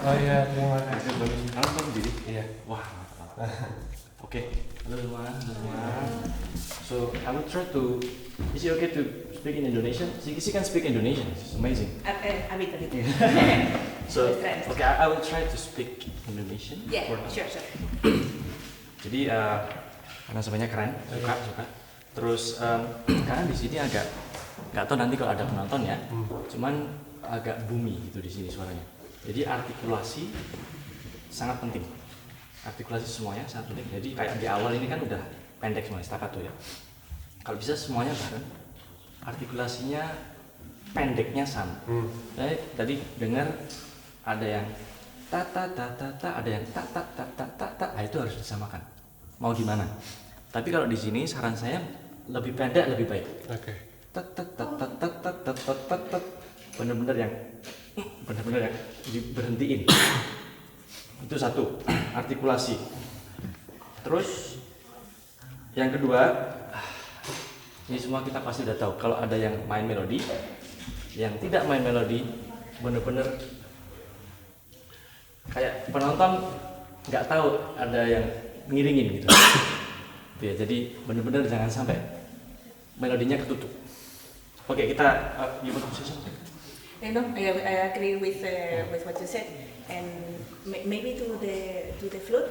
Oh iya, terima kasih. Halo Bang Diri. Iya. Wah, okay. Hello everyone. So I will try to. Is it okay to speak in Indonesian? She can speak Indonesian. It's amazing. A bit. So Let's try. okay, I will try to speak Indonesian. Yeah, for now. sure. Jadi karena sebenarnya keren, suka. Terus karena di sini agak nggak tahu nanti kalau ada penonton ya, cuman agak bumi gitu di sini suaranya. Jadi artikulasi sangat penting. Artikulasi semuanya sangat penting. Jadi kayak di awal ini kan udah pendek semua staccato ya. Kalau bisa semuanya bareng, artikulasinya pendeknya sama. Saya tadi dengar ada yang ta ta ta ta ta, ada yang ta ta ta ta ta ta, nah, itu harus disamakan. Mau gimana? Tapi kalau di sini saran saya lebih pendek lebih baik. Oke. Tat tat tat tat tat tat tat tat tat tat. Bener-bener yang diberhentiin. Itu satu, artikulasi. Terus yang kedua, ini semua kita pasti udah tahu. Kalau ada yang main melodi, yang tidak main melodi, bener-bener kayak penonton nggak tahu ada yang ngiringin gitu. Ya, jadi bener-bener jangan sampai melodinya ketutup. Oke, kita you want to say something? No, I agree with what you said, and maybe to the flute.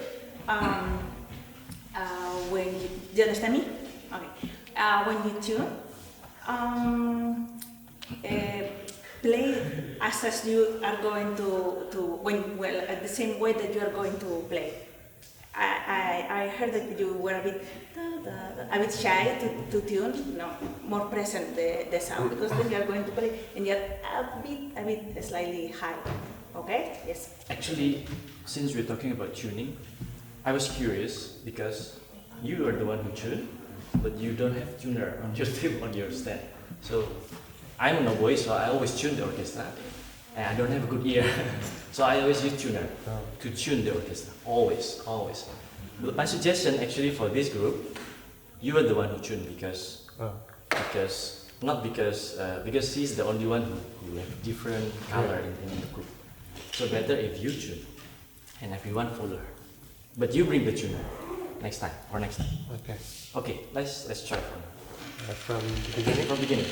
When do you understand me? Okay. When you tune, play as you are going to well at the same way that you are going to play. I heard that you were a bit shy to tune, no, more present the sound, because then you are going to play and you're a bit slightly high. Okay? Yes. Actually, since we're talking about tuning, I was curious because you are the one who tune, but you don't have tuner on your table on your stand. So I'm an oboe, so I always tune the orchestra, and I don't have a good ear, so I always use tuner to tune the orchestra. Always. But my suggestion actually for this group, you are the one who tune because she's the only one who have different color in the group. So better if you tune and everyone follow her. But you bring the tuner next time. Okay. Okay, let's try from From the beginning. from beginning.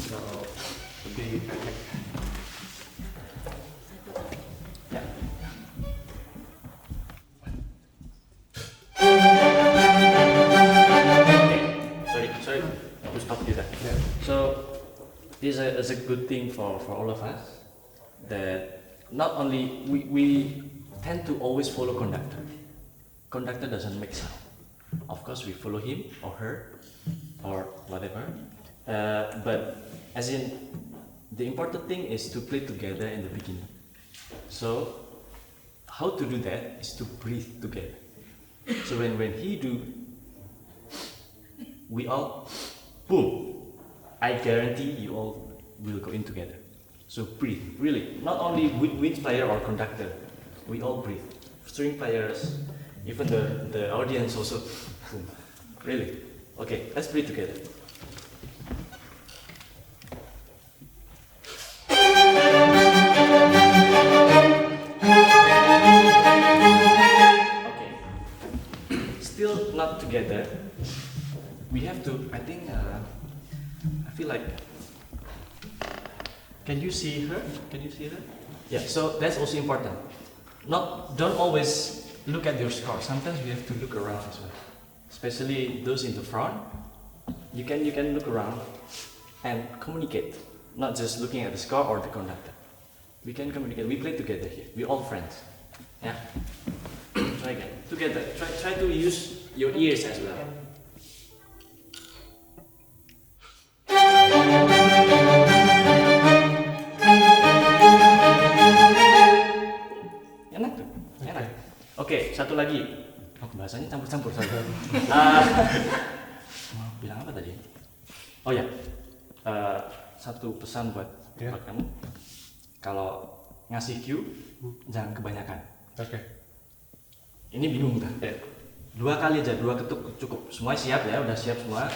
So lebih pendek. Yeah. Okay. Sorry to stop you there. Yeah. So this is a good thing for all of us, that not only we tend to always follow conductor. Conductor doesn't make sound. Of course we follow him or her or whatever, but as in the important thing is to play together in the beginning. So how to do that is to breathe together. So when he do, we all boom, I guarantee you all will go in together. So breathe, really, not only wind player or conductor, we all breathe. String players, even the audience also, boom, really. Okay, let's breathe together. Okay, still not together. We have to, I think, I feel like, can you see her? Yeah, so that's also important. Don't always look at your score. Sometimes we have to look around as well. Especially those in the front. You can look around and communicate. Not just looking at the score or the conductor. We can communicate. We play together here. We're all friends. Yeah? Try again. Together. Try to use your ears as well. Enak tuh, enak. Oke, satu lagi. Oh, bahasanya campur-campur saja. Mau bilang apa tadi? Oh ya, satu pesan buat kamu. Kalau ngasih cue, jangan kebanyakan. Oke. Ini bingung dah. 2 kali aja, 2 ketuk cukup. Semua siap ya, udah siap semua.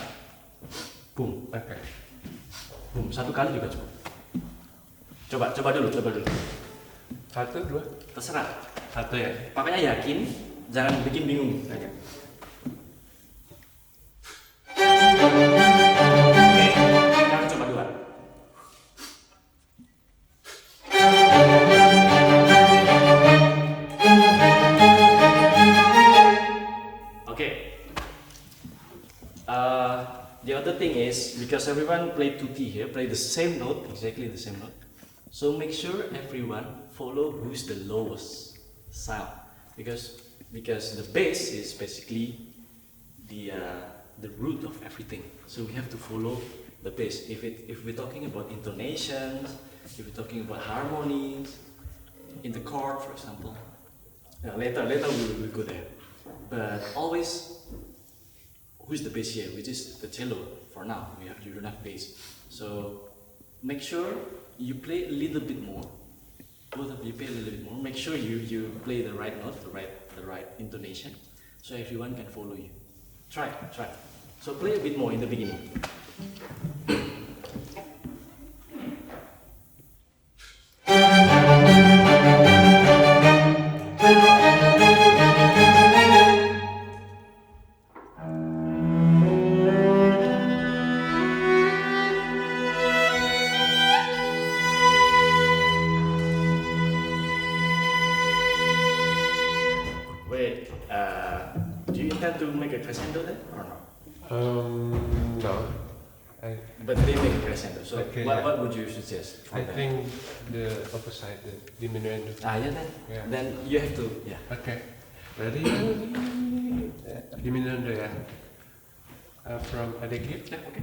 Boom. Oke. Boom, 1 kali juga cukup. Coba dulu. Satu, dua. Terserah. Satu ya. Makanya yakin, jangan bikin bingung. Oke, sekarang coba dua. Okay. The other thing is because everyone play tutti here, play the same note, exactly the same note. So make sure everyone follow who's the lowest sound because the bass is basically the root of everything. So we have to follow the bass. If we're talking about intonations, if we're talking about harmonies in the chord, for example, later we'll go there. But always, who's the bass here? Which is the cello. For now, you don't have bass. So make sure you play a little bit more. Both of you play a little bit more. Make sure you play the right note, the right intonation, so everyone can follow you. Try. So play a bit more in the beginning. Wait, do you intend to make a crescendo then or not? No. But they make a crescendo. So Okay, what, yeah. what would you suggest? For I them? think the opposite, the diminuendo. Yeah, then. Yeah. Then you have to, yeah. Okay. Ready? Diminuendo ya. From Adagio. Yeah, okay.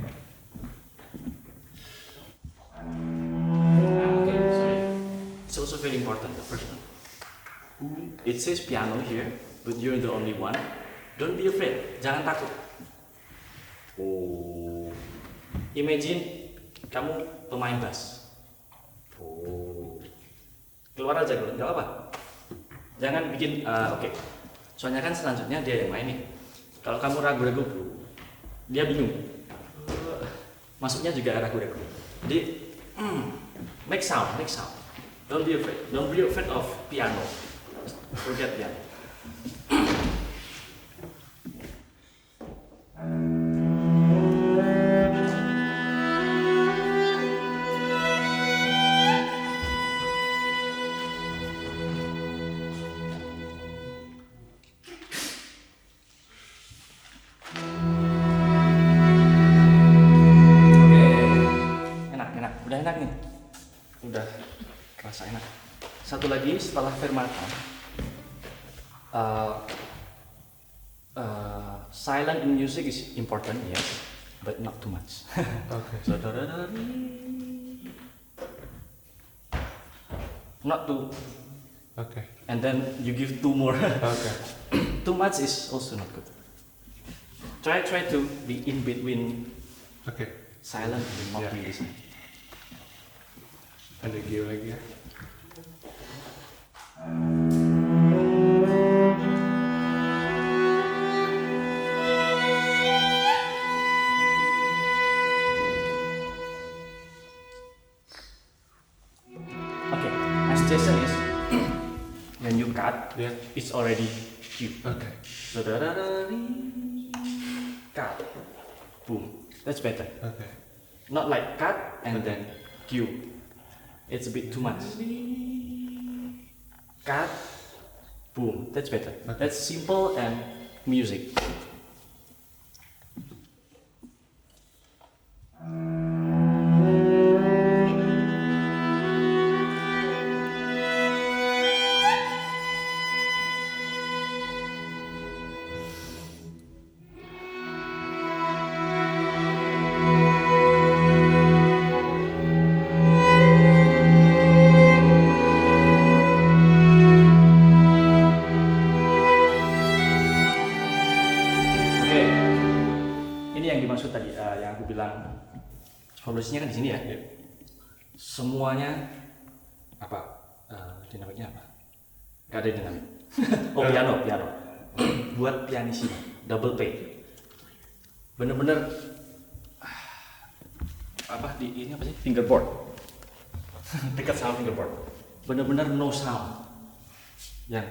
Okay, sorry. It's also very important, the first one. It says piano here, but you're the only one. Don't be afraid, jangan takut. Oh, imagine kamu pemain bass. Oh, keluar aja keluar, nggak apa. Jangan bikin, oke. Soalnya kan selanjutnya dia yang main nih. Kalau kamu ragu-ragu, dia bingung. Masuknya juga ragu-ragu. Jadi, make sound. Don't be afraid of piano. Forget piano. Udah enak nih, udah kerasa enak. Satu lagi setelah fermata, silent in music is important, yes, but not too much. Okay. So not too, Okay. and then you give two more. Okay. Too much is also not good. Try to be in between Okay. silent and not Yeah. really silent. Adagio lagi ya. Okay, my suggestion is when you cut, Yeah. it's already cute. Okay. So cut, boom. That's better. Okay. Not like cut and then cue. It's a bit too much. Cut, boom. That's better. Okay. That's simple and music. Oke, ini yang dimaksud tadi, yang aku bilang solusinya kan di sini ya. Semuanya apa? Dinamiknya apa? Gak ada dinamik. Oh, piano. Buat pianissimo, double P. Bener-bener apa di ini apa sih? Fingerboard. Dekat sama fingerboard. benar-benar no sound. Yang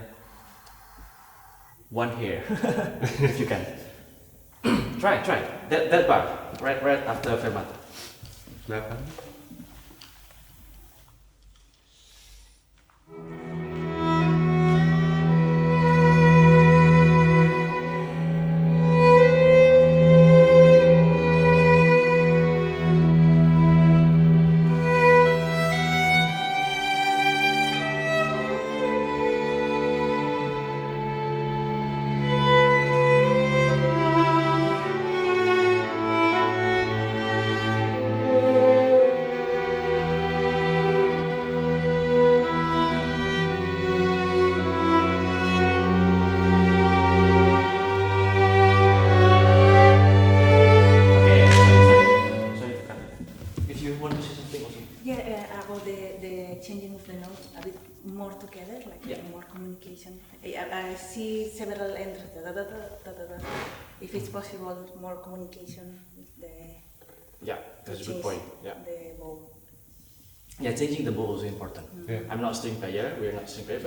one here, if you can. try that bar right after fermata. 8. Okay, sorry to cut. If you want to say something also. Yeah, about the changing of the notes a bit more together, like Yeah. more communication. I see several entries. If it's possible, more communication with the. Yeah, that's a good change point. Yeah. The bow. Yeah, changing the bow is also important. Yeah. I'm not string player, we're not string player,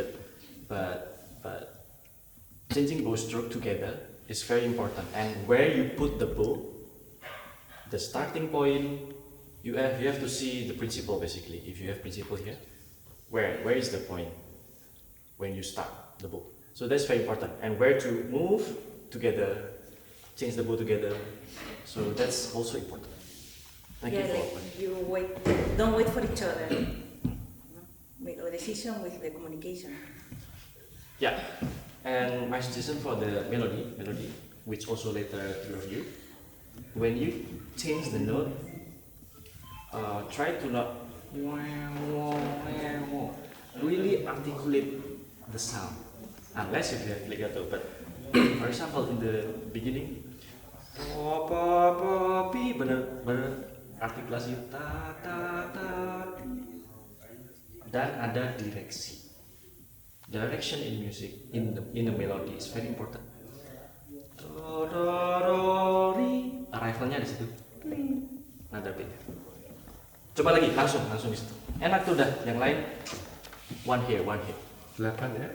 but changing bow stroke together is very important. And where you put the bow, the starting point, you have to see the principle basically. If you have principle here, where is the point when you start the bow? So that's very important. And where to move together, change the bow together. So that's also important. Thank Yeah, you for like you wait, don't wait for each other. No? Make a decision with the communication. Yeah, and my suggestion for the melody, which also later to review, when you change the note, try to not really articulate the sound, unless if you have legato. But for example, in the beginning, bener artikulasi ta ta ta, dan ada direksi. Direction in music, in the melody is very important. Do, do, do, ri. Arrivalnya di situ. Nada B. Coba lagi, langsung di situ. Enak tuh dah. Yang lain one here. 8 ya.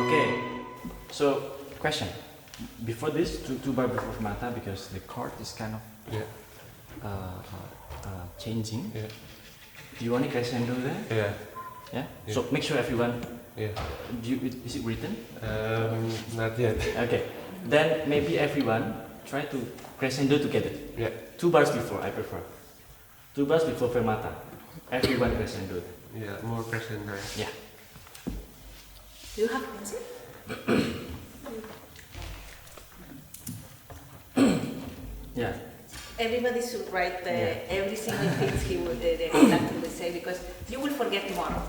Okay. So question. Before this, two bar before fermata, because the chord is kind of Yeah. changing. Yeah. Do you want to crescendo there? Yeah. Yeah. Yeah. So make sure everyone. Yeah. Is it written? Not yet. Okay. Then maybe everyone try to crescendo together. Yeah. 2 bars before, I prefer. 2 bars before fermata. Everyone crescendo. Yeah. More crescendo. Yeah. Do you have pencil? Yeah. Everybody should write Yeah. every single thing the conductor will say, because you will forget tomorrow.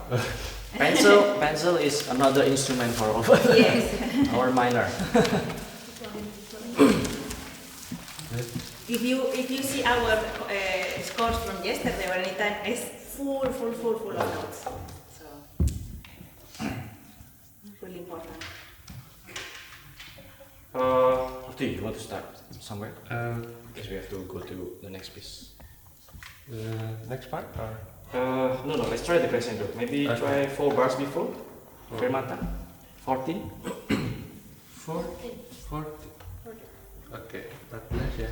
Pencil is another instrument for all of us. Yes. Our minor. If you see our scores from yesterday or anytime, it's full of notes. So really important. Do you want to start somewhere? Um, Because we have to go to the next piece. the next part or? No, let's try the crescendo. Maybe Okay. try 4 bars before. Fermata. 14. 40. Okay. 14 ya.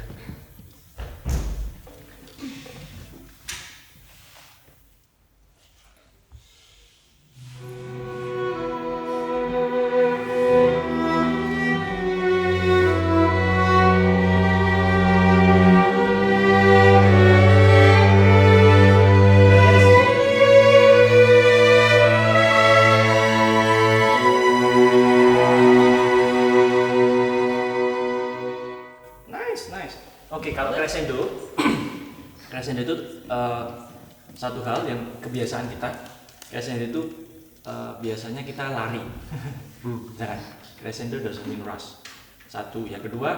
crescendo. Crescendo itu satu hal yang kebiasaan kita. Crescendo itu biasanya kita lari. Jangan. Crescendo doesn't mean rush. Satu. Yang kedua,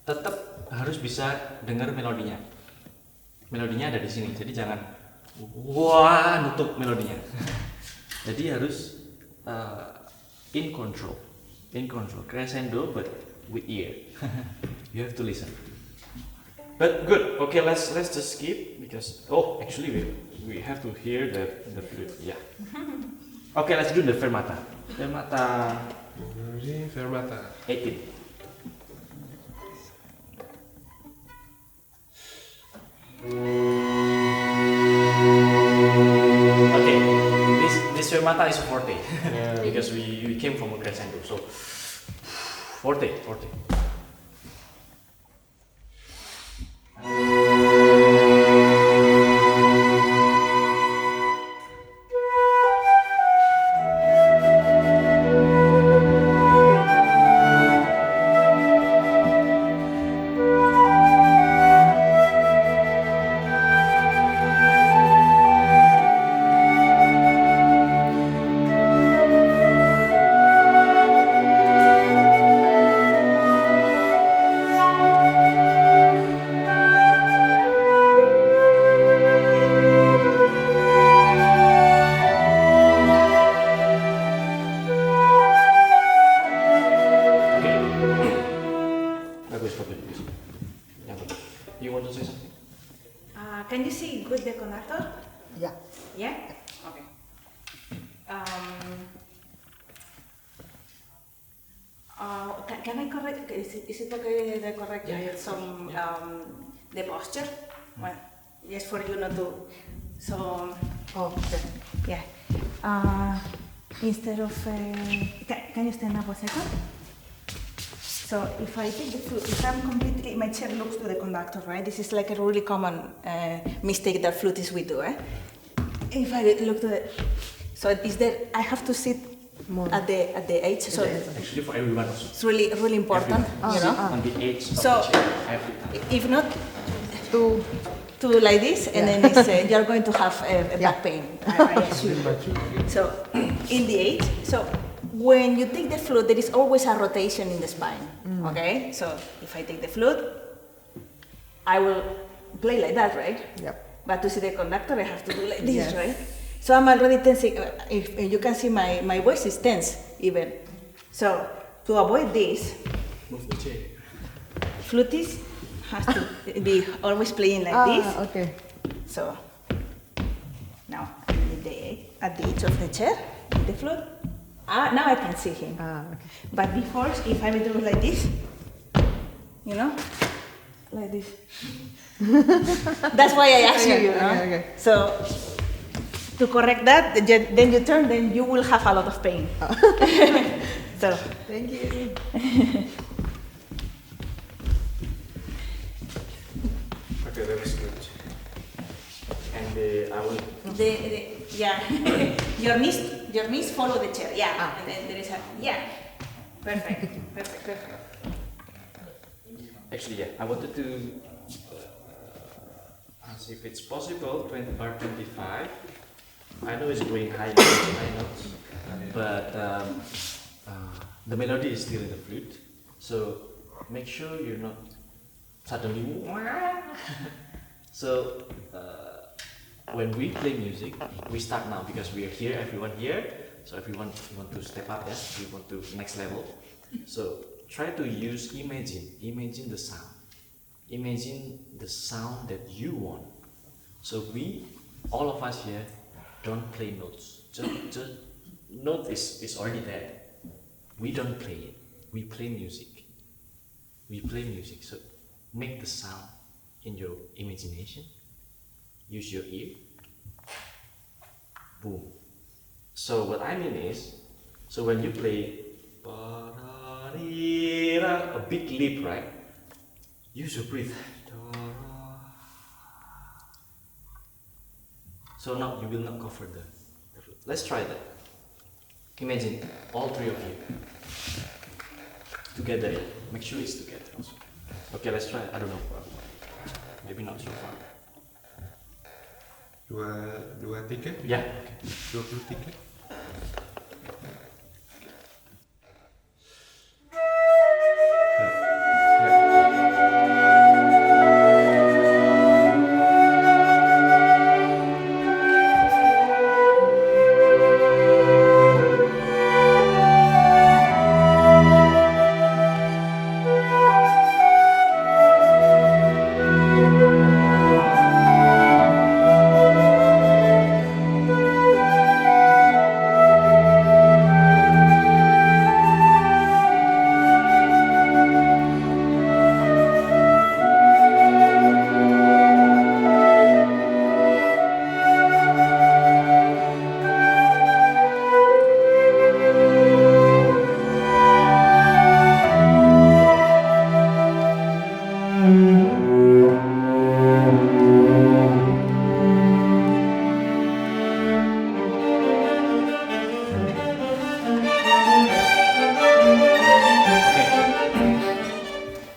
tetap harus bisa dengar melodinya. Melodinya ada di sini. Jadi jangan wah nutup melodinya. Jadi harus in control. Crescendo but with ear. You have to listen. But good. Okay, let's just skip because actually we have to hear the flute. Yeah. Okay, let's do the fermata. Fermata Fermata. 18. Okay, this fermata is forte because we came from a crescendo, so forte. Bagus. You want to say something? Can you see good the conductor? Yeah. Yeah? Okay. Can I correct, is it okay that I correct some, the posture? Well, just for you not to, so, Okay. yeah. Instead of, can you stand up a second? So if I take the flute, if I'm completely, my chair looks to the conductor, right? This is like a really common mistake that flutists we do, eh? If I look to the, so is there, I have to sit More. at the edge, so Actually, for everyone also. it's really important, Everyone. you know? On the edge of So- the chair every time. If not, To to like this, and then it's, you're going to have a Yeah. back pain, I assume. So in the eight, so when you take the flute, there is always a rotation in the spine. Okay, so if I take the flute, I will play like that, right? Yep. But to see the conductor, I have to do like this, Yes. right? So I'm already tensing. If you can see my voice is tense even. So to avoid this, Move the chair. flutist has to be always playing like this. Okay. So now I'm at the edge of the chair, with the flute. Now I can see him. Okay. But before, if I do like this, you know, like this. That's why I asked you, you know. Okay. So to correct that, then you turn, then you will have a lot of pain. So Thank you. Okay, that was good. And I will. yeah, your knees follow the chair. Yeah, and then there is a perfect. Actually, yeah, I wanted to ask if it's possible 20 bar 25. I know it's going high notes, but the melody is still in the flute. So make sure you're not suddenly. So when we play music, we start now because we are here, everyone here. So everyone want to step up, yes, we want to next level. So try to imagine the sound. Imagine the sound that you want. So we, all of us here, don't play notes. Just note is already there. We don't play it. We play music. So make the sound in your imagination. Use your ear. Boom. So what I mean is, so when you play a big leap, right? Use your breath. So now you will not cover the flute. Let's try that. Imagine all three of you together. Make sure it's together also. Okay, let's try. I don't know. maybe not so far. Dua tiket? Yeah. 20 tiket?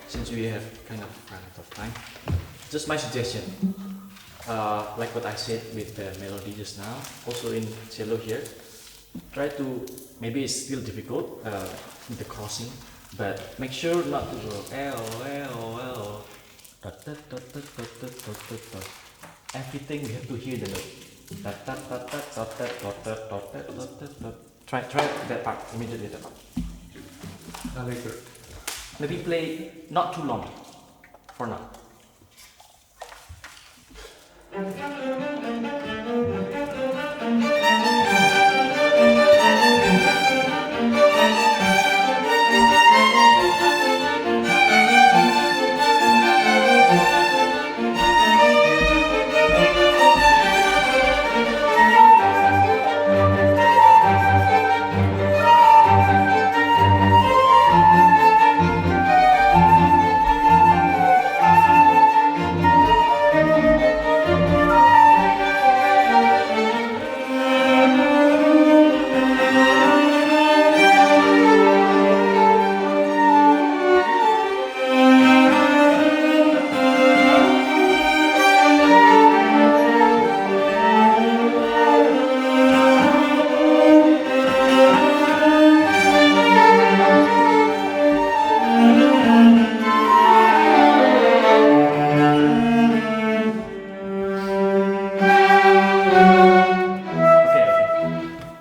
Since we have kind of run out of time, just my suggestion, like what I said with the melody just now, also in cello here, try to, maybe it's still difficult with the crossing, but make sure not to go L, L, L, dot, dot, dot, dot, dot, dot, dot, dot, dot. Everything we have to hear the note. Dot, dot, dot, dot, dot, dot, dot, dot, dot, dot, dot, dot, dot. Try that part, immediately that part. Allegro. Maybe play not too long for now.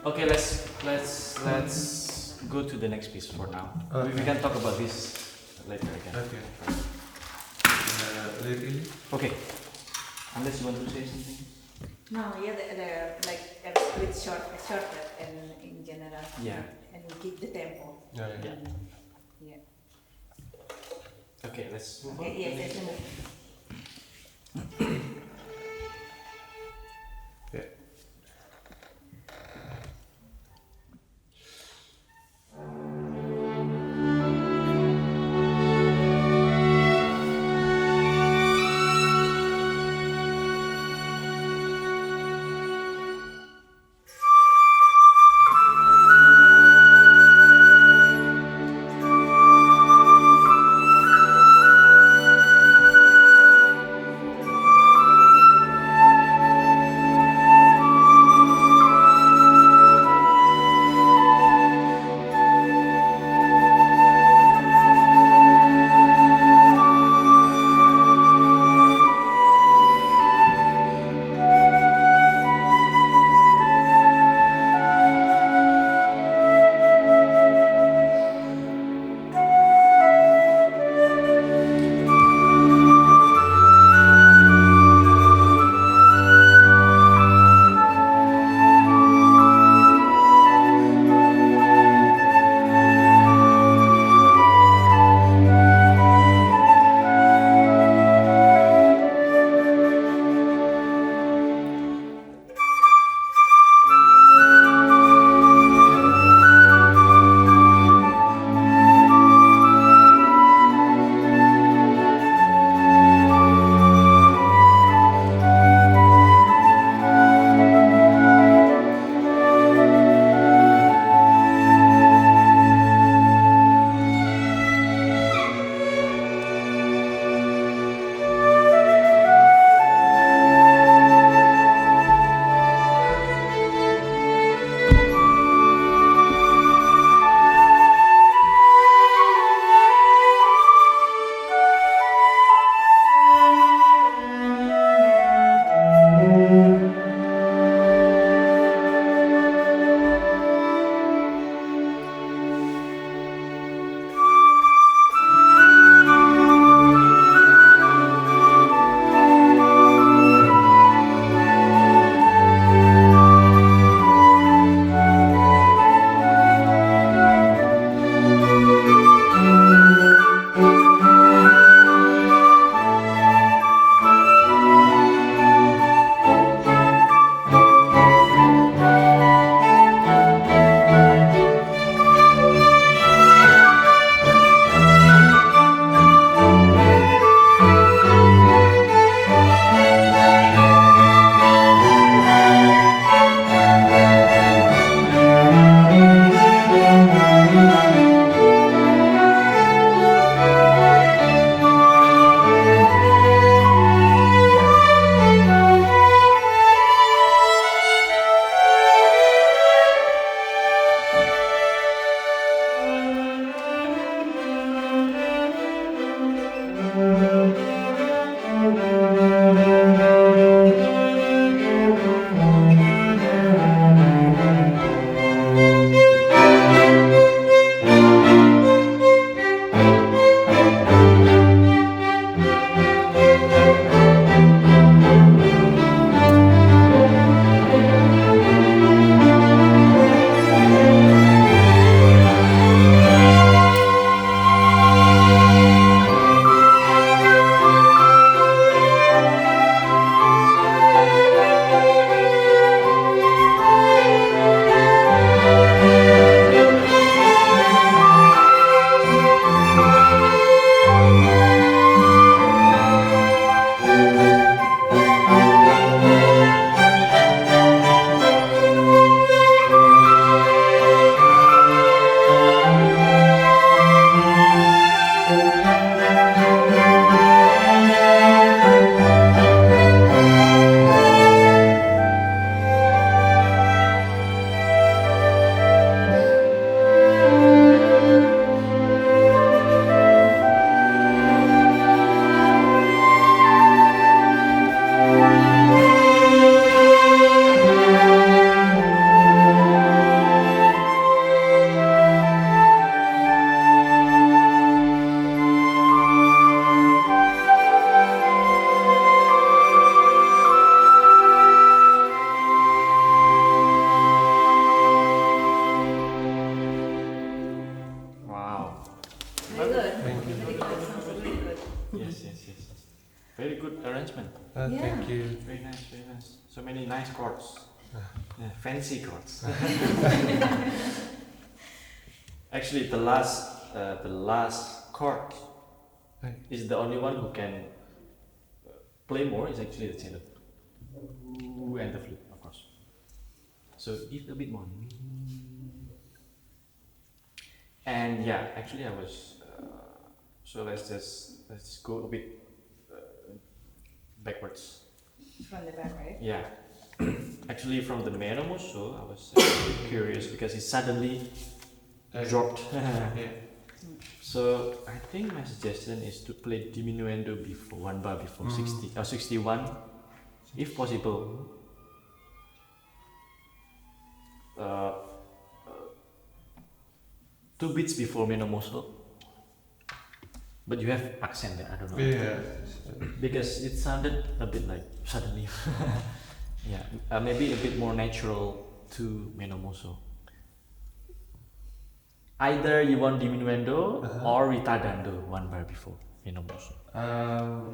Okay, let's go to the next piece for now. We can talk about this later again. Okay. Lyrically? Okay. Unless you want to say something. No, yeah, they're like a bit shorter and in general. Yeah. And keep the tempo. Yeah. Yeah. Yeah. Okay, let's move on. Okay, yes, let's move. Yeah. Okay. Very good arrangement. Thank you. Very nice, very nice. So many nice chords. Yeah, fancy chords. Actually, the last chord Right. is the only one who can play more. Is actually the cello and the flute, of course. So give a bit more. And yeah, actually, I was. So let's go a bit backwards. From the back, right? Yeah. Actually, from the meno mosso, I was curious because it suddenly dropped. Yeah. So I think my suggestion is to play diminuendo before one bar before 60 or 61, if possible. Two beats before meno mosso. But you have accent there, I don't know. Yeah. Because it sounded a bit like suddenly. Yeah, maybe a bit more natural to meno mosso. Either you want diminuendo or ritardando one bar before meno mosso.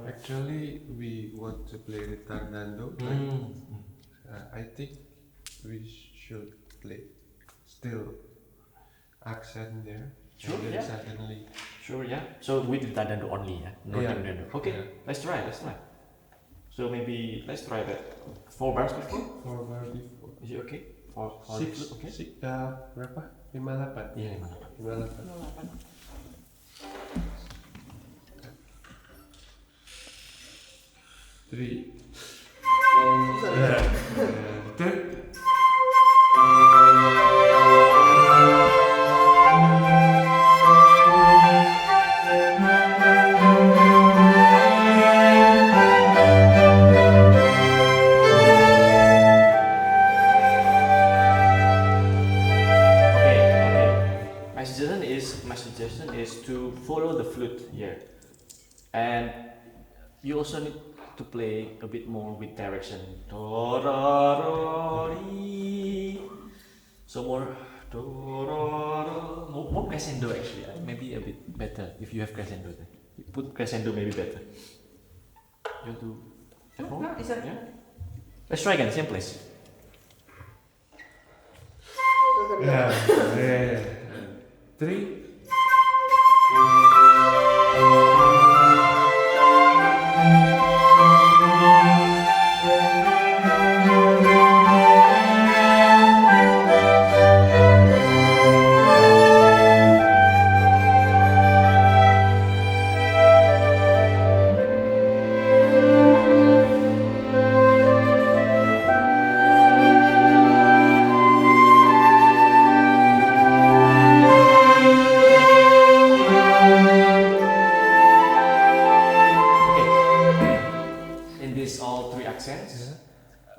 Actually, we want to play Retardando. I think we should play still accent there. Sure, And then yeah. suddenly. Sure, yeah. So with ritardando only, yeah? No Yeah. diminuendo. Okay, Yeah. let's try. So maybe let's try that. 4 bars before? 4 bar before. Is it okay? For the 6, flute, okay? berapa? 58. Iya, gimana? 58. 3. Okay. My suggestion is to follow the flute here, and you also need to play a bit more with direction. Do, ra, ra, ri. So more more crescendo actually. Maybe a bit better if you have crescendo there. You put crescendo maybe better. You have to. No, it's okay. Yeah. Let's try again. Same place. Yeah. 3.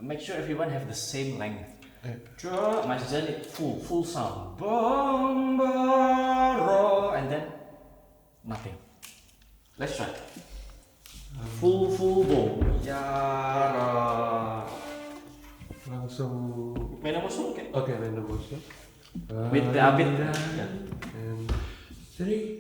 Make sure everyone have the same length. Yeah. My suggestion full sound. Bum, ba, ro, and then nothing. Let's try. Full boom. Ya, ra. Langsung. Meno mosso, okay. Okay, random motion. With the a bit. Yeah. And 3.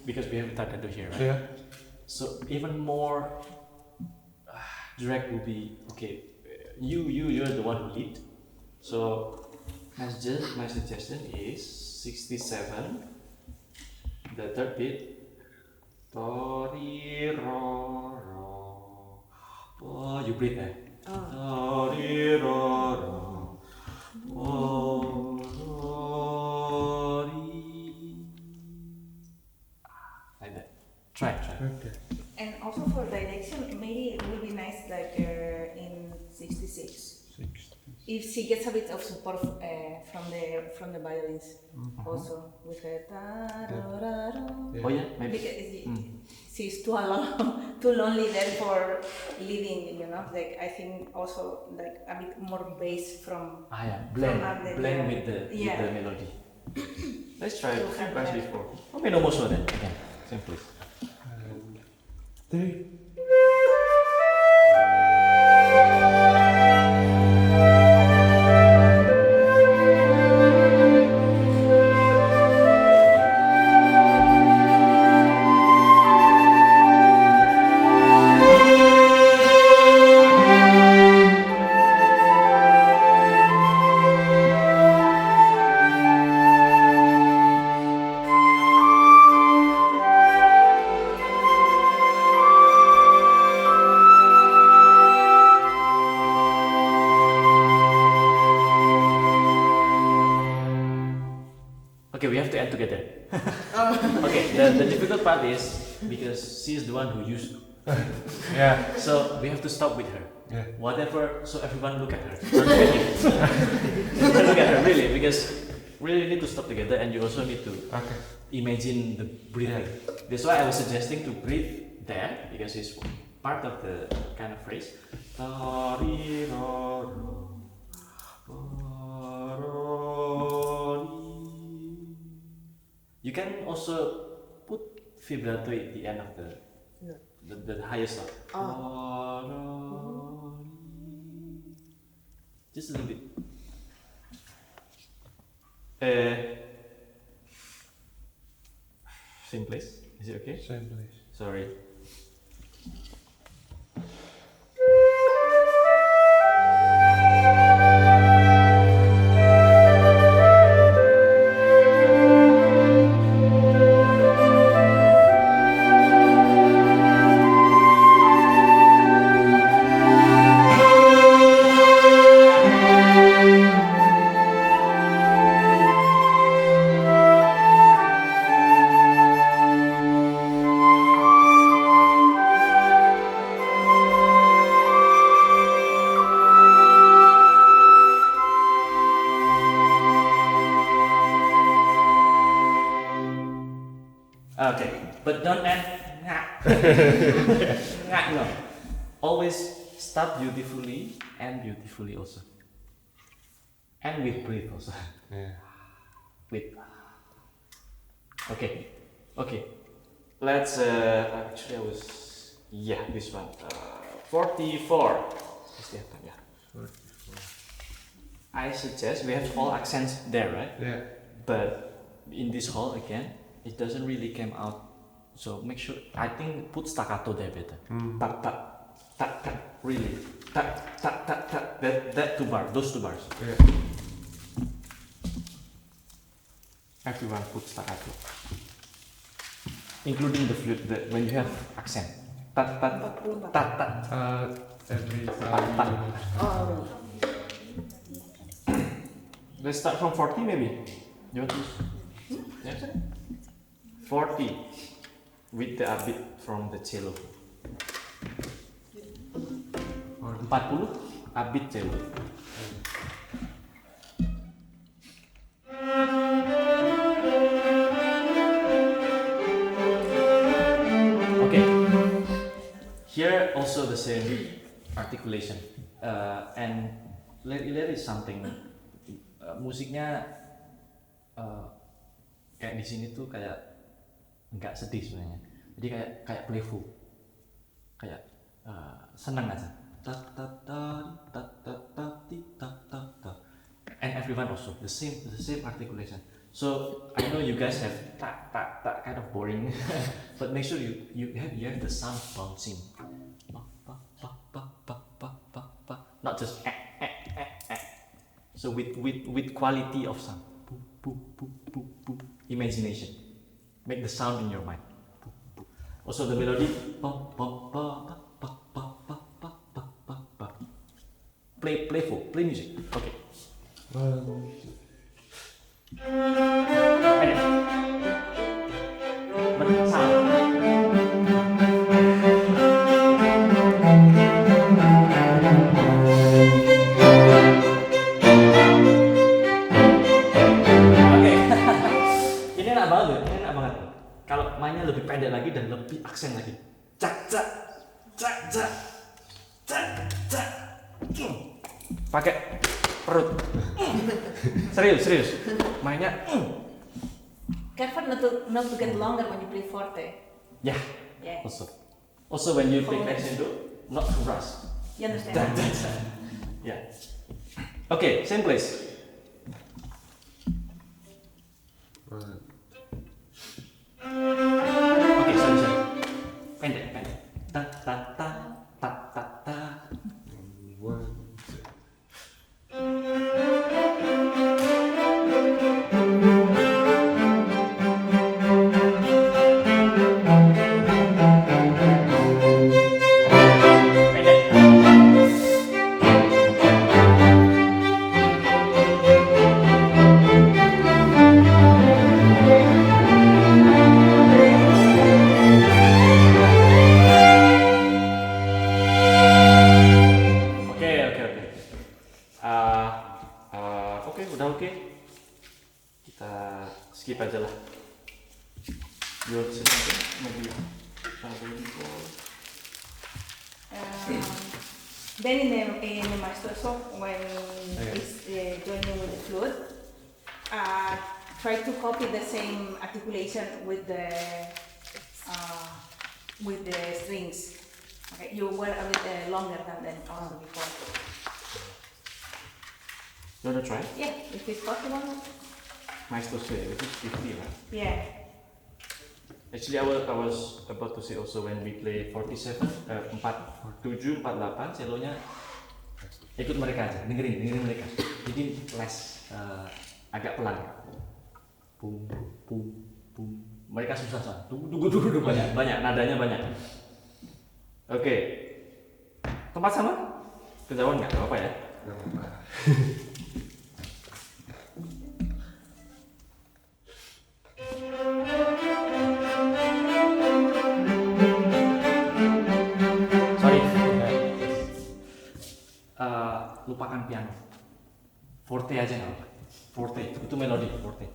Because we have Tadado here, right? Yeah. So even more direct will be okay. You're the one who lead. So my suggestion is 67. The third beat. Do, re, ro, ro. Oh, you breathe, eh? Do, re, ro, ro. Oh, do, re. Like that. Try. Okay. And also for direction, maybe it would be nice like in 66. 66. if she gets a bit of support from the violins also with her Oh yeah, maybe. because she's too alone, too lonely there for leading, you know. Like I think also like a bit more bass from Yeah, from blend with the melody. Let's try a few bars before. Okay, no more so then. Again, same please. And 3. Okay, we have to end together. Okay, the difficult part is because she is the one who used to. Yeah. So we have to stop with her. Yeah. Whatever, so everyone look at her. Not really. Look at her, really, because really need to stop together and you also need to Okay. imagine the breathing. That's why I was suggesting to breathe there because it's part of the kind of phrase. You can also put vibrato at the end of the highest note. Just a little bit. Same place. Is it okay? Same place. Sorry. Okay, but don't end no. Always start beautifully and beautifully also. And with breathe also. Yeah. With. Okay. Let's actually I was this one. 44. Is the time, yeah. 44. I suggest we have all accents there, right? Yeah. But in this hall again, it doesn't really come out. So make sure. I think put staccato there better. Tak tak tak tak. Really. Tak tak tak tak. That those two bars. Yeah. Everyone put staccato, including the flute. When you have accent. Tak tak tak tak. Every Tak tak. time. Let's start from 40 maybe. You want to? Yeah. 40 with the beat from the cello. 40 beat cello. Okay. Here also the same articulation and let is something. Musiknya kayak di sini tuh kayak nggak sedih sebenarnya, jadi kayak playful, kayak senang aja. And everyone also the same articulation. So I know you guys have tak kind of boring, but make sure you have the sound bouncing, not just. So with quality of sound, imagination, make the sound in your mind. Also the melody, playful, play music. Okay. But sound. pendek lagi dan lebih aksen lagi. Cak cak cak cak cak cak. Pakai perut. Serius. Mainnya. Careful not to get longer when you play forte. Yeah. Yeah. Also when you play crescendo, not to rush. You understand? Yeah. Okay, same place. One, Oke, sorry. Pendek. Ta ta ta ta ta ta. one, two. Pendek. Oke. Oke, udah oke. Kita skip aja lah. Yuk, silakan. Mobil. Then in the maestroso, when it's joining with the flute, try to copy the same articulation with the strings. Okay, you were a bit longer than also before. You wanna try? Yeah, if it's possible. Maestro say, it is 50, right? Yeah. Actually, I was about to say also when we play 47, 47, 48, celonya ikut mereka aja, dengerin mereka. Jadi les agak pelan. Pum. Mereka susah. Tunggu, banyak, nadanya banyak. Oke. Tempat sama? Kejauhan nggak apa-apa ya? Nggak apa-apa. Sorry. Lupakan piano. Forte aja nggak apa-apa. Forte, itu melodi forte.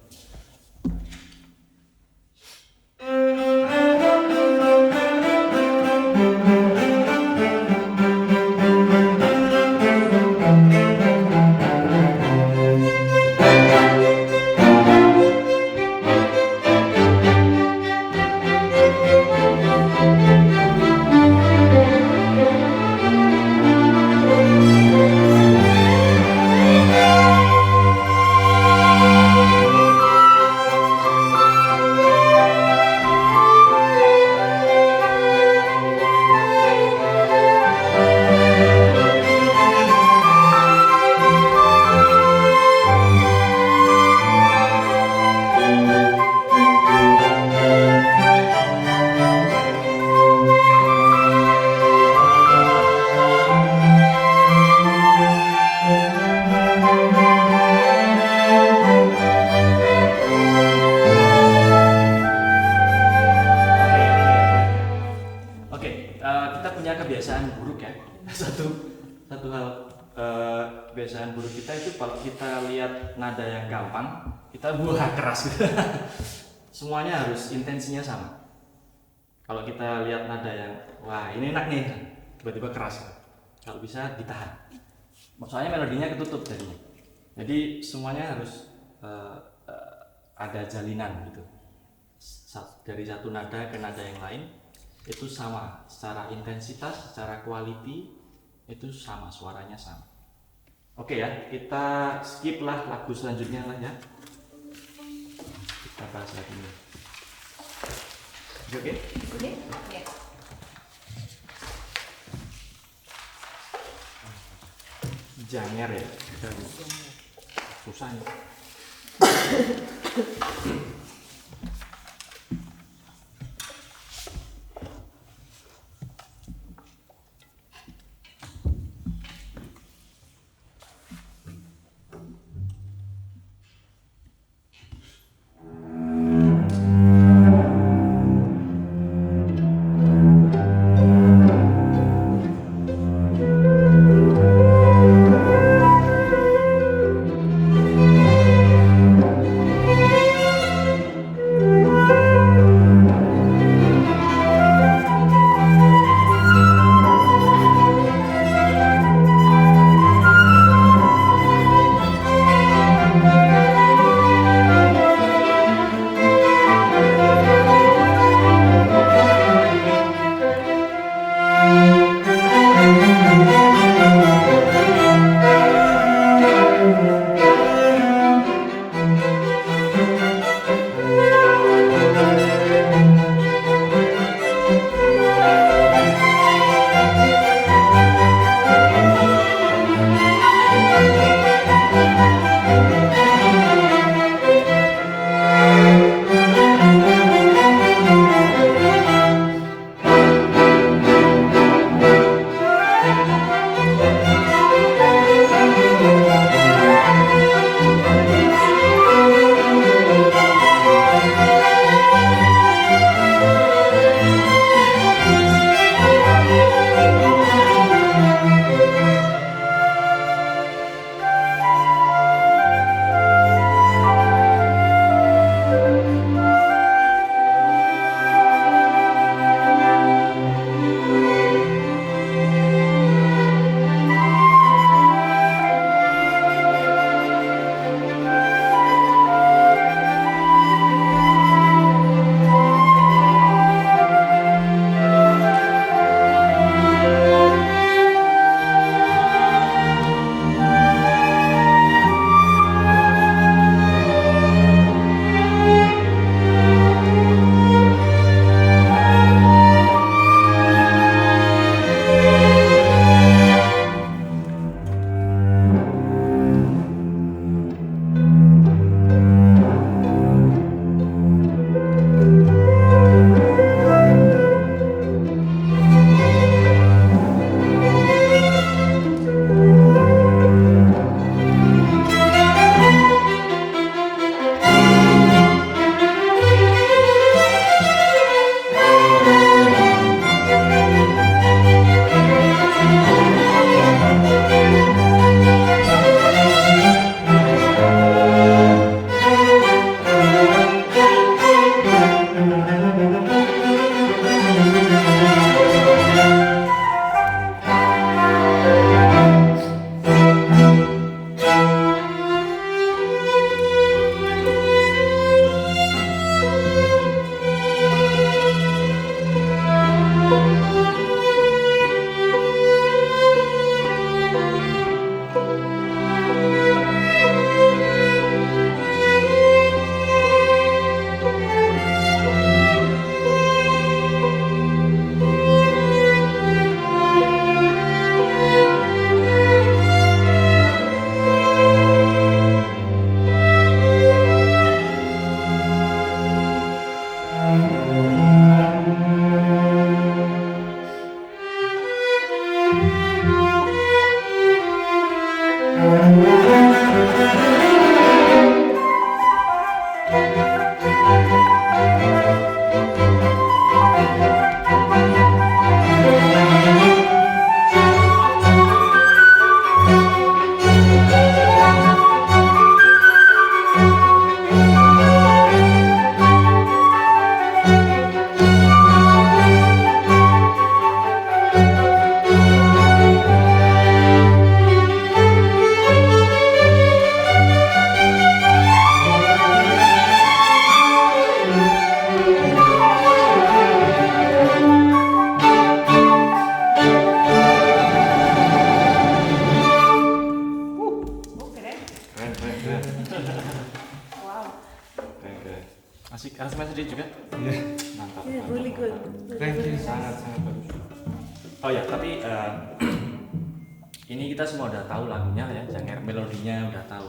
Kita punya kebiasaan buruk ya. Satu hal kebiasaan buruk kita itu kalau kita lihat nada yang gampang, kita buah keras. Semuanya harus intensinya sama. Kalau kita lihat nada yang wah ini enak nih, tiba-tiba keras. Kalau bisa ditahan. Soalnya melodinya ketutup tadinya. Jadi semuanya harus ada jalinan gitu. Dari satu nada ke nada yang lain itu sama, secara intensitas, secara quality itu sama, suaranya sama. Oke ya, kita skip lah lagu selanjutnya lah ya. Kita bahas lagi nih. Oke? Oke? Yeah. Janger ya, susah nih. sendiri juga? Iya. Mantap. Yeah, mantap, really good. mantap. Thank you. Sangat bagus. Oh ya, tapi ini kita semua udah tahu lagunya ya, Janger, melodinya udah tahu.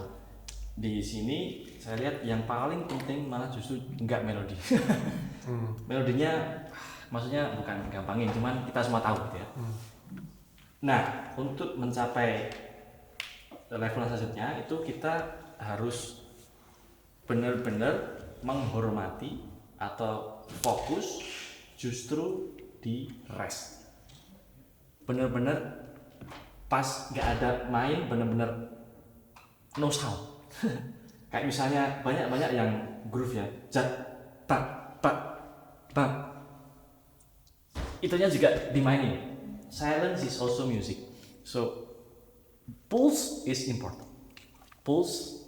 Di sini saya lihat yang paling penting malah justru enggak melodi. Melodinya maksudnya bukan gampangin, cuman kita semua tahu gitu ya. Nah, untuk mencapai level selanjutnya itu kita harus benar-benar menghormati atau fokus justru di rest. Benar-benar pas nggak ada main, benar-benar no sound. Kayak misalnya banyak yang groove ya, jat, tak, tak, tak. Itunya juga dimainin. Silence is also music. So pulse is important. Pulse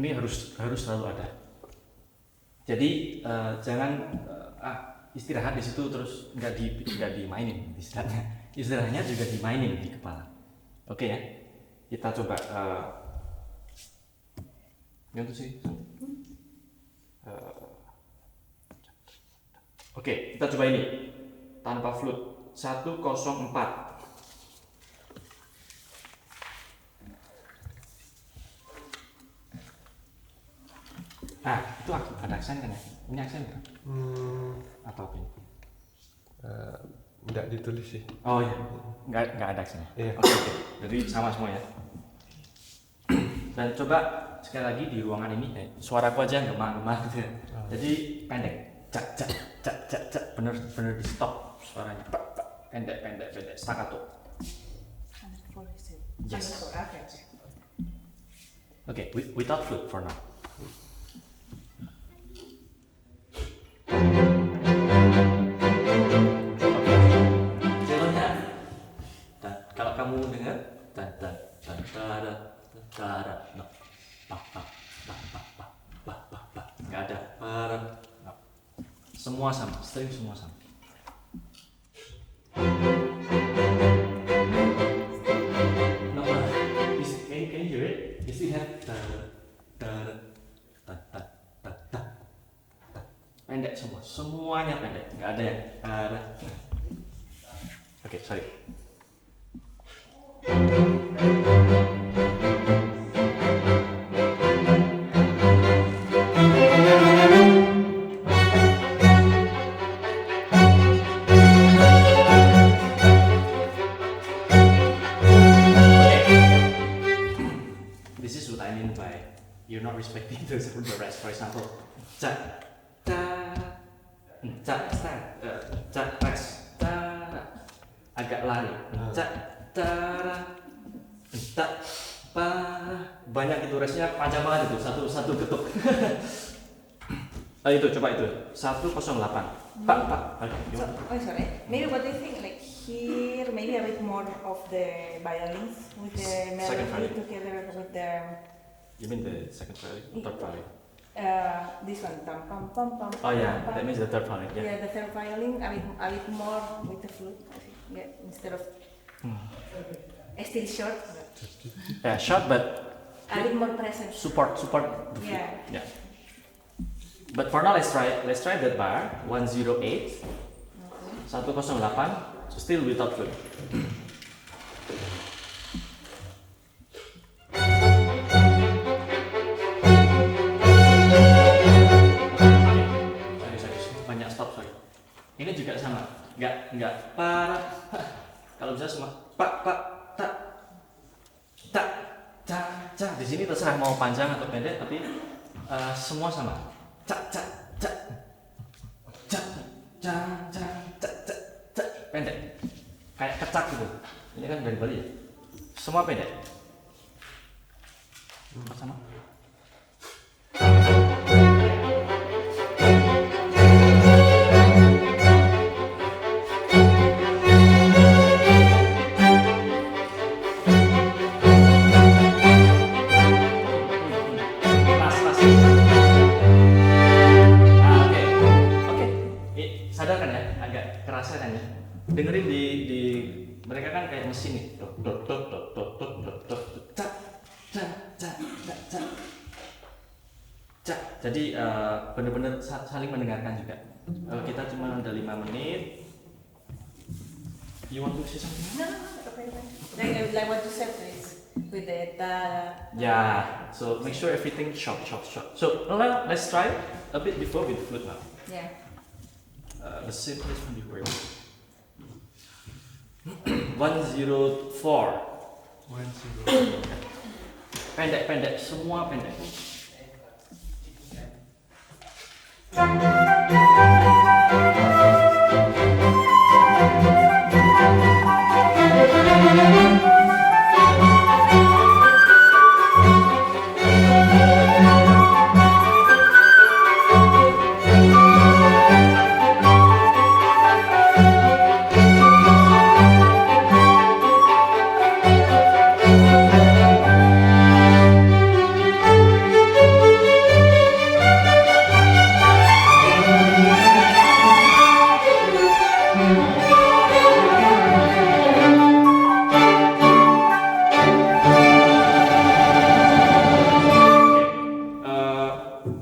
ini harus selalu ada. Jadi jangan istirahat di situ terus nggak dimainin istilahnya. Istilahnya juga dimainin di kepala. Oke ya. Kita coba gitu sih. Oke, kita coba ini tanpa flute 104. Ah, itu ada aksen kan ya? Ini aksen kan? Atau apa ini? Nggak ditulis sih. Oh iya, nggak ada aksennya. Iya. Oke. Jadi sama semua ya. Dan coba sekali lagi di ruangan ini, suaraku aja gema-gema gitu ya. Jadi pendek, cak cak cak cak cak, bener di stop suaranya. Pendek, staccato. 147. Yes. Okay. Okay, without flute for now. Kalau kamu dengar nggak ada semua sama, string semua sama. No, can you hear it? You still have pendek semua, semuanya pendek, nggak ada yang Oke, sorry. This is what I mean by you're not respecting the rest. For example, cak, cak, rest, agak lari, cak, tak, banyak itu restnya panjang banget itu, satu ketuk. Itu coba itu 108. Pak. Okay, So, sorry. Maybe what do you think? Like here, maybe a bit more of the violins with the Second melody violin. together with the You mean the second violin or third violin? this one, pam pam pam pam. Oh yeah, pam, that means the third violin. Yeah. Yeah, the third violin a bit more with the flute. I think. Yeah, instead of still short, but Yeah, short but a bit more present. support the flute. Yeah. Yeah. But for now, let's try that bar 108, 108, still without flute. Sorry, banyak stop, sorry. Ini juga sama, nggak para. Kalau bisa semua pak tak ca. Di sini terserah mau panjang atau pendek, tapi semua sama. Cak pendek, kayak kecak gitu. Ini kan dari Bali ya, semua pendek. Sama. Sadar kan ya, agak kerasa kan ya. Dengerin di mereka kan kayak mesin nih. Jadi Jadi benar-benar saling mendengarkan juga. Kita cuma ada 5 menit. You want to say something? No, okay. Like what you said with the Yeah. So make sure everything short. So let's try a bit before with flute now. yeah. The simplest one before. 104. 1-0. Pendek, semua pendek.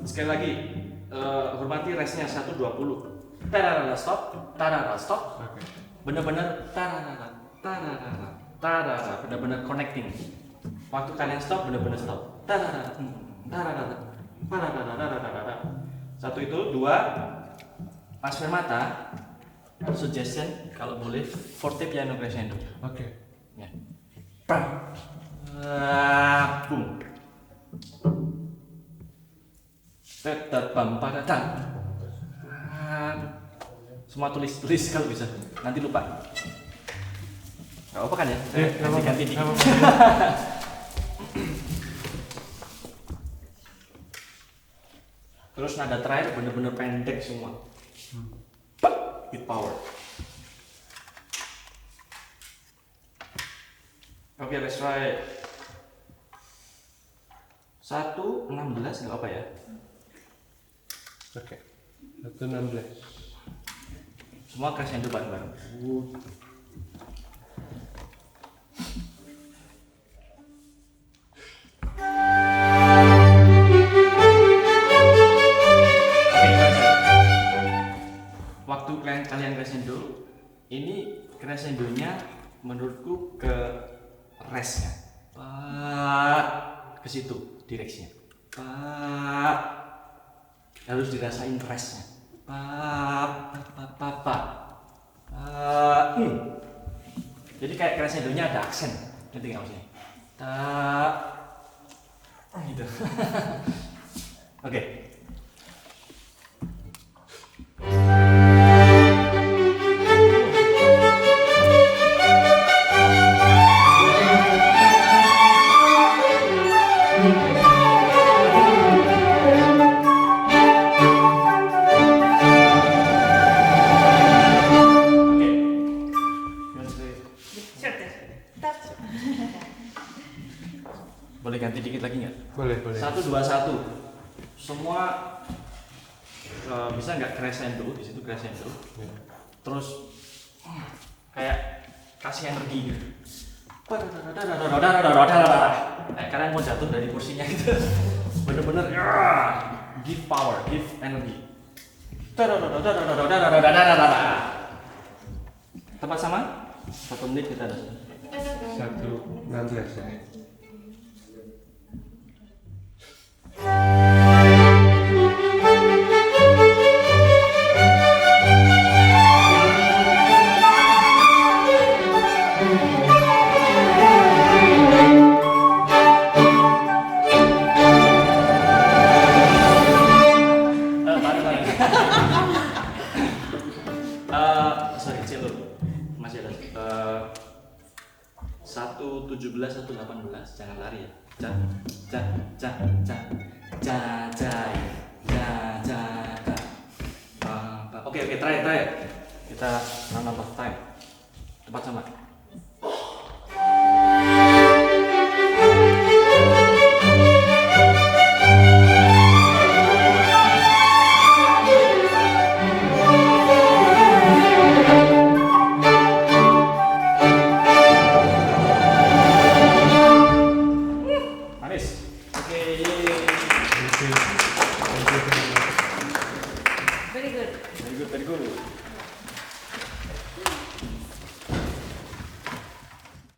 Sekali lagi, hormati resnya 120. Tararara stop, tararara stop. Oke. Bener-bener tararara, bener-bener connecting. Waktu kalian stop, bener-bener stop. Tararara, tararara. Satu itu, 2. Pas fermata, suggestion kalau boleh forte piano crescendo. Oke. Ya. Bam. Boom. Tetap bam pada tang. Semua tulis kalau bisa. Nanti lupa. Gak apa kan ya? Saya ganti dikit. Terus nada terakhir bener-bener pendek semua. With power. Oke, let's try. 1:16 nggak apa ya? Oke. 1:16. Semua crescendo bareng-bareng. Waktu kalian crescendo, ini crescendonya menurutku ke resnya, ke situ direksinya, harus dirasain resnya, jadi kayak crescendonya ada aksen, ngerti nggak maksudnya? Gitu. Oke. Boleh ganti dikit lagi nggak? Boleh. 1, 2, 1. Semua bisa nggak crescendo di situ crescendo. Ya. Terus kayak kasih energi gitu. Kayak kalian mau jatuh dari kursinya gitu. Bener-bener give power, give energy. Tempat sama? 1 menit kita ada. 1:16 ya. Sorry, kecil dulu. Masih ada 1:17, 1:18. Jangan lari ya. Oke, try. Kita nambah time. Cepat sama. Manis. Oke, yeay. Oke.